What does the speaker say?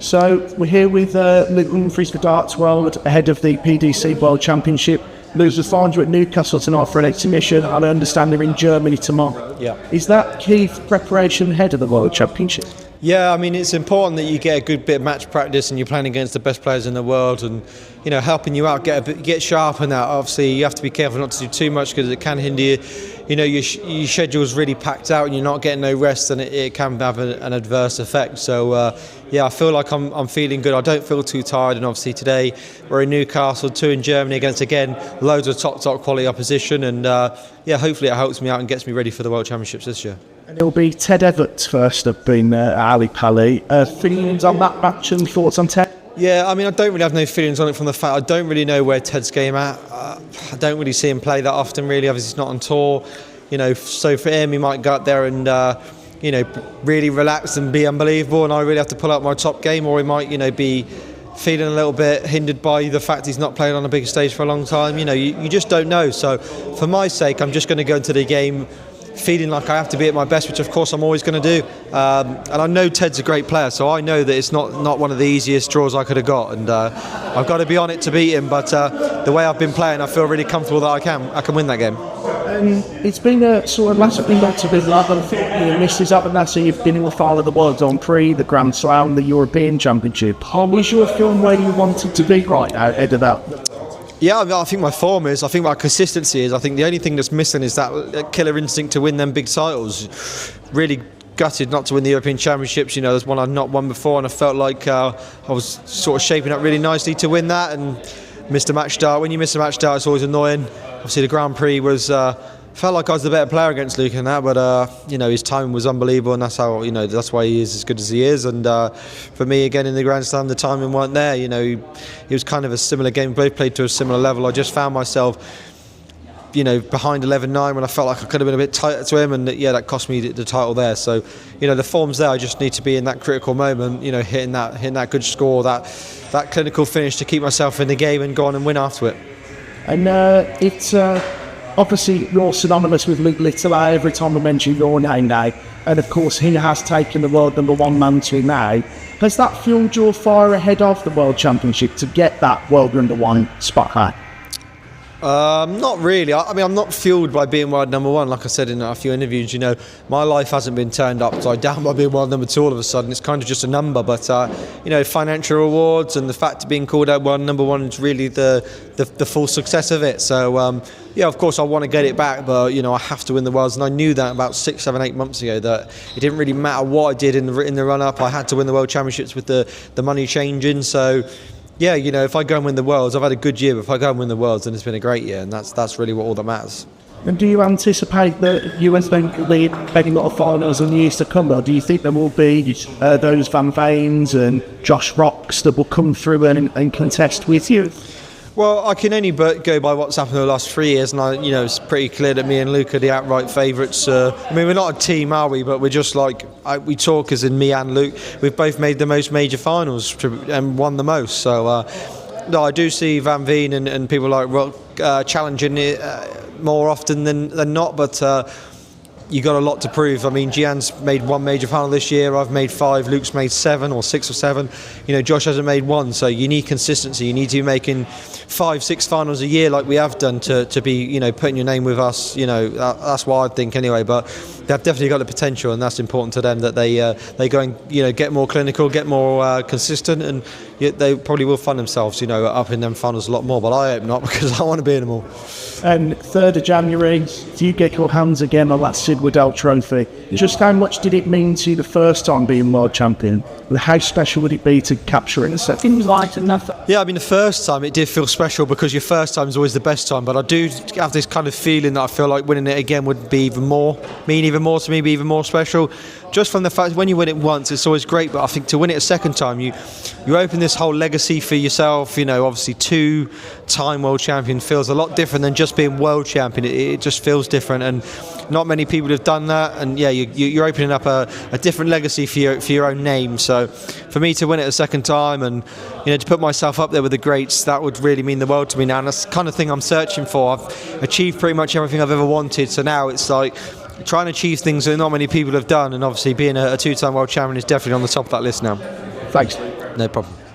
So we're here with Luke Humphries for Darts World ahead of the PDC World Championship. Luke's will find you at Newcastle tonight for an exhibition, and I understand they're in Germany tomorrow. Yeah. Is that key for preparation ahead of the World Championship? Yeah, I mean, it's important that you get a good bit of match practice and you're playing against the best players in the world, and helping you out, get sharp in that. Obviously, you have to be careful not to do too much because it can hinder you. Your schedule's really packed out and you're not getting no rest, and it can have an adverse effect. So, I feel like I'm feeling good. I don't feel too tired, and obviously today we're in Newcastle, 2 in Germany against, again, loads of top quality opposition, and hopefully it helps me out and gets me ready for the World Championships this year. And it'll be Ted Everts first up in Ali Pali. Feelings on that match and thoughts on Ted? Yeah, I mean, I don't really have no feelings on it from the fact I don't really know where Ted's game at. I don't really see him play that often, really. Obviously, he's not on tour. So for him, he might go out there and really relax and be unbelievable, and I really have to pull out my top game, or he might be feeling a little bit hindered by the fact he's not playing on a big stage for a long time. You just don't know. So for my sake, I'm just going to go into the game feeling like I have to be at my best, which of course I'm always going to do. And I know Ted's a great player, so I know that it's not one of the easiest draws I could have got, and I've got to be on it to beat him. But the way I've been playing, I feel really comfortable that I can win that game. It's been a sort of last few months of his life, and I think your misses up, and that's so you've been in the final of the World Grand Prix, the Grand Slam, the European Championship. How was your film where you wanted to be right now ahead of that? Yeah, I think my form is. I think my consistency is. I think the only thing that's missing is that killer instinct to win them big titles. Really gutted not to win the European Championships. There's one I've not won before, and I felt like I was sort of shaping up really nicely to win that, and missed a match start. When you miss a match start, it's always annoying. Obviously, the Grand Prix was. Felt like I was the better player against Luke in that, but his timing was unbelievable, and that's how that's why he is as good as he is. And for me, again in the Grand Slam, the timing weren't there. He was kind of a similar game. Both played to a similar level. I just found myself, behind 11-9 when I felt like I could have been a bit tighter to him, and that cost me the title there. So, the form's there. I just need to be in that critical moment, hitting that good score, that clinical finish to keep myself in the game and go on and win after it. And it's. Obviously, you're synonymous with Luke Little every time I mention your name now. And of course, he has taken the world #1 mantle now. Has that fueled your fire ahead of the World Championship to get that world #1 spotlight? Not really. I mean, I'm not fueled by being world #1. Like I said in a few interviews, my life hasn't been turned upside down by being world #2 all of a sudden. It's kind of just a number. But, financial rewards and the fact of being called out world #1 is really the full success of it. So, of course, I want to get it back, but, I have to win the Worlds. And I knew that about 6, 7, 8 months ago, that it didn't really matter what I did in the run-up. I had to win the World Championships with the money changing. So, yeah, if I go and win the Worlds, I've had a good year, but if I go and win the Worlds, then it's been a great year, and that's really all that matters. And do you anticipate that you and Sven will lead many lot of finals in the years to come, or do you think there will be those Van Veens and Josh Rocks that will come through and contest with you? Well, I can only go by what's happened in the last 3 years, and it's pretty clear that me and Luke are the outright favourites. I mean, we're not a team, are we? But we're just we talk as in me and Luke. We've both made the most major finals and won the most. So, no, I do see Van Veen and people like Rock challenging it more often than not, but. You got a lot to prove. I mean, Gian's made 1 major final this year. I've made 5. Luke's made 7 or 6 or 7. Josh hasn't made 1. So you need consistency. You need to be making 5, 6 finals a year like we have done to be, putting your name with us. That's what I think anyway. But they've definitely got the potential, and that's important to them that they go and get more clinical, get more consistent, and they probably will find themselves, up in them finals a lot more. But I hope not, because I want to be in them all. And 3rd of January, do you get your hands again on that Sid Waddell Trophy? Just how much did it mean to you the first time being world champion? How special would it be to capture it? Seems like nothing. Yeah, I mean, the first time it did feel special because your first time is always the best time. But I do have this kind of feeling that I feel like winning it again would be mean even more to me, be even more special. Just from the fact when you win it once, it's always great. But I think to win it a second time, you open this whole legacy for yourself. Obviously 2-time world champion feels a lot different than just being world champion. It just feels different, and not many people have done that. And yeah, you're opening up a different legacy for your own name. So for me to win it a second time and to put myself up there with the greats, that would really mean the world to me now. And that's the kind of thing I'm searching for. I've achieved pretty much everything I've ever wanted. So now it's like trying to achieve things that not many people have done, and obviously being a 2-time world champion is definitely on the top of that list now. Thanks. No problem.